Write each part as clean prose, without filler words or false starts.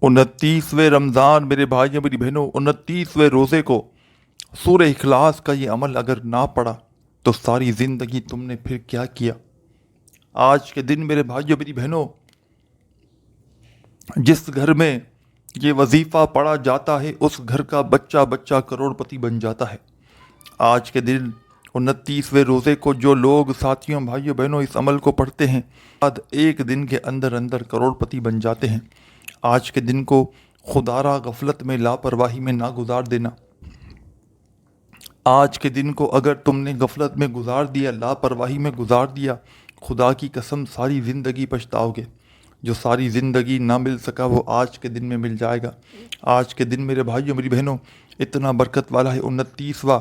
29ویں رمضان میرے بھائیوں میری بہنوں، 29ویں روزے کو سورہ اخلاص کا یہ عمل اگر نہ پڑا تو ساری زندگی تم نے پھر کیا کیا؟ آج کے دن میرے بھائیوں میری بہنوں، جس گھر میں یہ وظیفہ پڑھا جاتا ہے اس گھر کا بچہ بچہ کروڑ پتی بن جاتا ہے۔ آج کے دن 29ویں روزے کو جو لوگ ساتھیوں بھائیوں بہنوں اس عمل کو پڑھتے ہیں، بعد ایک دن کے اندر اندر کروڑ پتی بن جاتے ہیں۔ آج کے دن کو خدارہ غفلت میں لاپرواہی میں نہ گزار دینا۔ آج کے دن کو اگر تم نے غفلت میں گزار دیا، لاپرواہی میں گزار دیا، خدا کی قسم ساری زندگی پچھتاؤ گے۔ جو ساری زندگی نہ مل سکا وہ آج کے دن میں مل جائے گا۔ آج کے دن میرے بھائیوں میری بہنوں اتنا برکت والا ہے 29واں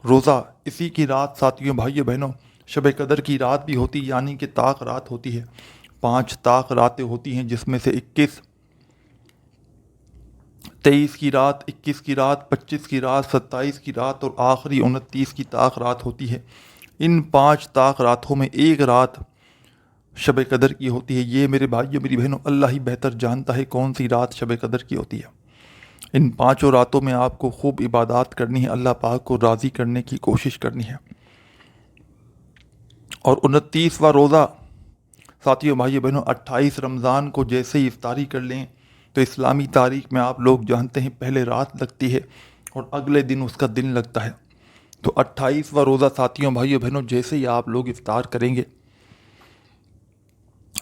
روزہ۔ اسی کی رات ساتھیوں بھائیوں بہنوں شب قدر کی رات بھی ہوتی، یعنی کہ طاق رات ہوتی ہے۔ 5 طاق راتیں ہوتی ہیں، جس میں سے 21 23 کی رات، 21 کی رات، 25 کی رات، 27 کی رات اور آخری 29 کی طاق رات ہوتی ہے۔ ان 5 طاق راتوں میں ایک رات شب قدر کی ہوتی ہے۔ یہ میرے بھائیوں میری بہنوں اللہ ہی بہتر جانتا ہے کون سی رات شب قدر کی ہوتی ہے۔ ان 5 راتوں میں آپ کو خوب عبادات کرنی ہے، اللہ پاک کو راضی کرنے کی کوشش کرنی ہے۔ اور 29واں روزہ ساتھیوں بھائیوں بہنوں 28 رمضان کو جیسے ہی افطاری کر لیں تو اسلامی تاریخ میں آپ لوگ جانتے ہیں پہلے رات لگتی ہے اور اگلے دن اس کا دن لگتا ہے۔ تو 28واں روزہ ساتھیوں بھائیوں بہنوں جیسے ہی آپ لوگ افطار کریں گے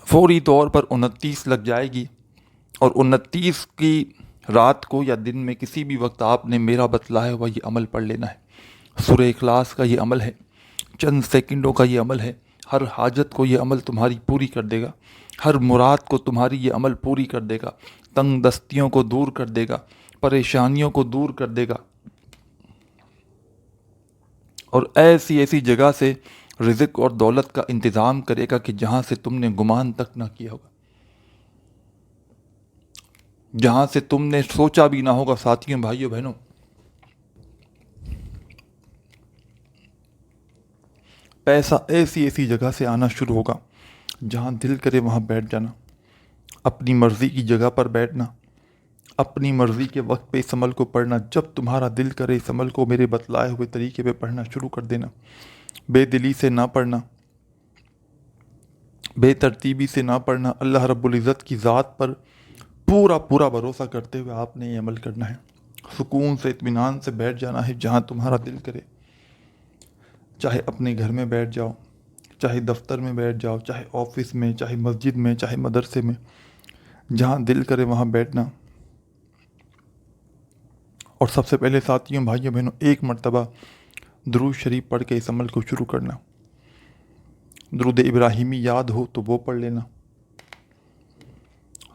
فوری طور پر 29 لگ جائے گی، اور 29 کی رات کو یا دن میں کسی بھی وقت آپ نے میرا بتلایا ہوا یہ عمل پڑھ لینا ہے۔ سورہ اخلاص کا یہ عمل ہے، چند سیکنڈوں کا یہ عمل ہے، ہر حاجت کو یہ عمل تمہاری پوری کر دے گا، ہر مراد کو تمہاری یہ عمل پوری کر دے گا، تنگ دستیوں کو دور کر دے گا، پریشانیوں کو دور کر دے گا، اور ایسی ایسی جگہ سے رزق اور دولت کا انتظام کرے گا کہ جہاں سے تم نے گمان تک نہ کیا ہوگا، جہاں سے تم نے سوچا بھی نہ ہوگا۔ ساتھیوں بھائیوں بہنوں پیسہ ایسی ایسی جگہ سے آنا شروع ہوگا، جہاں دل کرے وہاں بیٹھ جانا، اپنی مرضی کی جگہ پر بیٹھنا، اپنی مرضی کے وقت پہ اس عمل کو پڑھنا۔ جب تمہارا دل کرے اس عمل کو میرے بتلائے ہوئے طریقے پہ پڑھنا شروع کر دینا، بے دلی سے نہ پڑھنا، بے ترتیبی سے نہ پڑھنا، اللہ رب العزت کی ذات پر پورا پورا بھروسہ کرتے ہوئے آپ نے یہ عمل کرنا ہے۔ سکون سے اطمینان سے بیٹھ جانا ہے جہاں تمہارا دل کرے، چاہے اپنے گھر میں بیٹھ جاؤ، چاہے دفتر میں بیٹھ جاؤ، چاہے آفس میں، چاہے مسجد میں، چاہے مدرسے میں، جہاں دل کرے وہاں بیٹھنا۔ اور سب سے پہلے ساتھیوں بھائیوں بہنوں ایک مرتبہ درود شریف پڑھ کے اس عمل کو شروع کرنا۔ درود ابراہیمی یاد ہو تو وہ پڑھ لینا،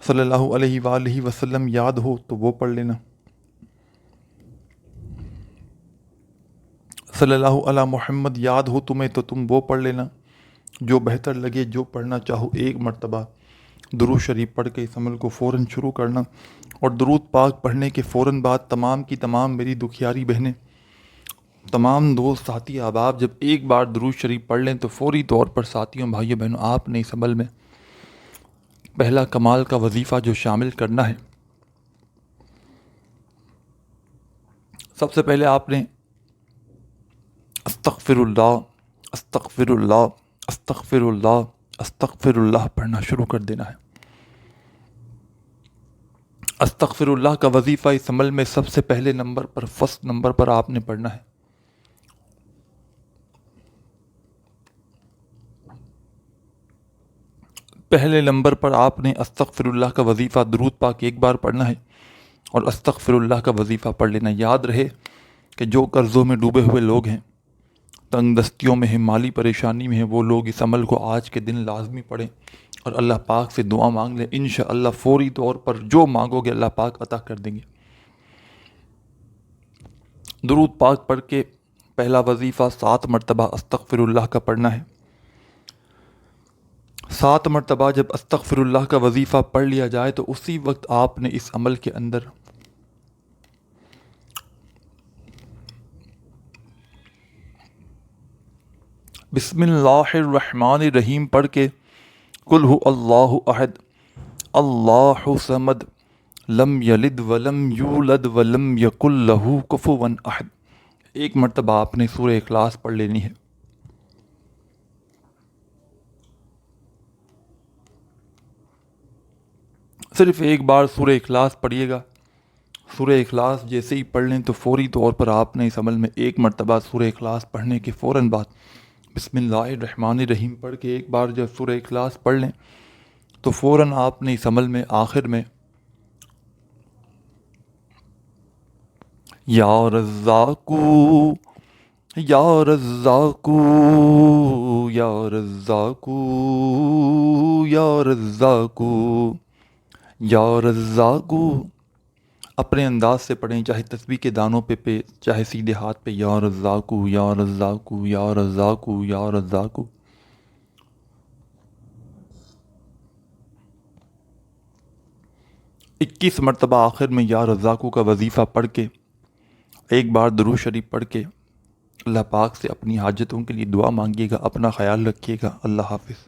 صلی اللہ علیہ وآلہ وسلم یاد ہو تو وہ پڑھ لینا، صلی اللہ علی محمد یاد ہو تمہیں تو تم وہ پڑھ لینا۔ جو بہتر لگے، جو پڑھنا چاہو، ایک مرتبہ درود شریف پڑھ کے اس عمل کو فوراً شروع کرنا۔ اور درود پاک پڑھنے کے فوراً بعد تمام کی تمام میری دکھیاری بہنیں، تمام دوست ساتھی احباب جب ایک بار درود شریف پڑھ لیں تو فوری طور پر ساتھیوں بھائیوں بہنوں آپ نے اس عمل میں پہلا کمال کا وظیفہ جو شامل کرنا ہے، سب سے پہلے آپ نے استغفر اللہ استغفر اللہ استغفر اللہ استغفر اللہ پڑھنا شروع کر دینا ہے۔ استغفر اللہ کا وظیفہ اس عمل میں سب سے پہلے نمبر پر، فرسٹ نمبر پر آپ نے پڑھنا ہے۔ پہلے نمبر پر آپ نے استغفر اللہ کا وظیفہ درود پاک ایک بار پڑھنا ہے اور استغفر اللہ کا وظیفہ پڑھ لینا۔ یاد رہے کہ جو قرضوں میں ڈوبے ہوئے لوگ ہیں، تنگ دستیوں میں ہیں، مالی پریشانی میں ہیں، وہ لوگ اس عمل کو آج کے دن لازمی پڑھیں اور اللہ پاک سے دعا مانگ لیں۔ انشاءاللہ فوری طور پر جو مانگو گے اللہ پاک عطا کر دیں گے۔ درود پاک پڑھ کے پہلا وظیفہ 7 مرتبہ استغفر اللہ کا پڑھنا ہے۔ 7 مرتبہ جب استغفر اللہ کا وظیفہ پڑھ لیا جائے تو اسی وقت آپ نے اس عمل کے اندر بسم اللہ الرحمن الرحیم پڑھ کے قل هو اللہ احد اللہ صمد لم یلد ولم یولد ولم یکن لہ کفوا احد. ایک مرتبہ آپ نے سورہ اخلاص پڑھ لینی ہے. صرف ایک بار سورہ اخلاص پڑھیے گا. سورہ اخلاص جیسے ہی پڑھ لیں تو فوری طور پر آپ نے اس عمل میں ایک مرتبہ سورہ اخلاص پڑھنے کے فوراً بعد بسم اللہ الرحمن الرحیم پڑھ کے ایک بار جب سورہ اخلاص پڑھ لیں تو فوراً آپ نے اس عمل میں آخر میں یا رزاقو یا رزاقو یا رزاقو یا رزاقو یا رزاقو اپنے انداز سے پڑھیں، چاہے تسبیح کے دانوں پہ چاہے سیدھے ہاتھ پہ. یا رزاقو یا رزاقو یا رزاقو یا رزاقو. 21 مرتبہ آخر میں یا رزاقو کا وظیفہ پڑھ کے ایک بار درود شریف پڑھ کے اللہ پاک سے اپنی حاجتوں کے لیے دعا مانگیے گا. اپنا خیال رکھیے گا. اللہ حافظ.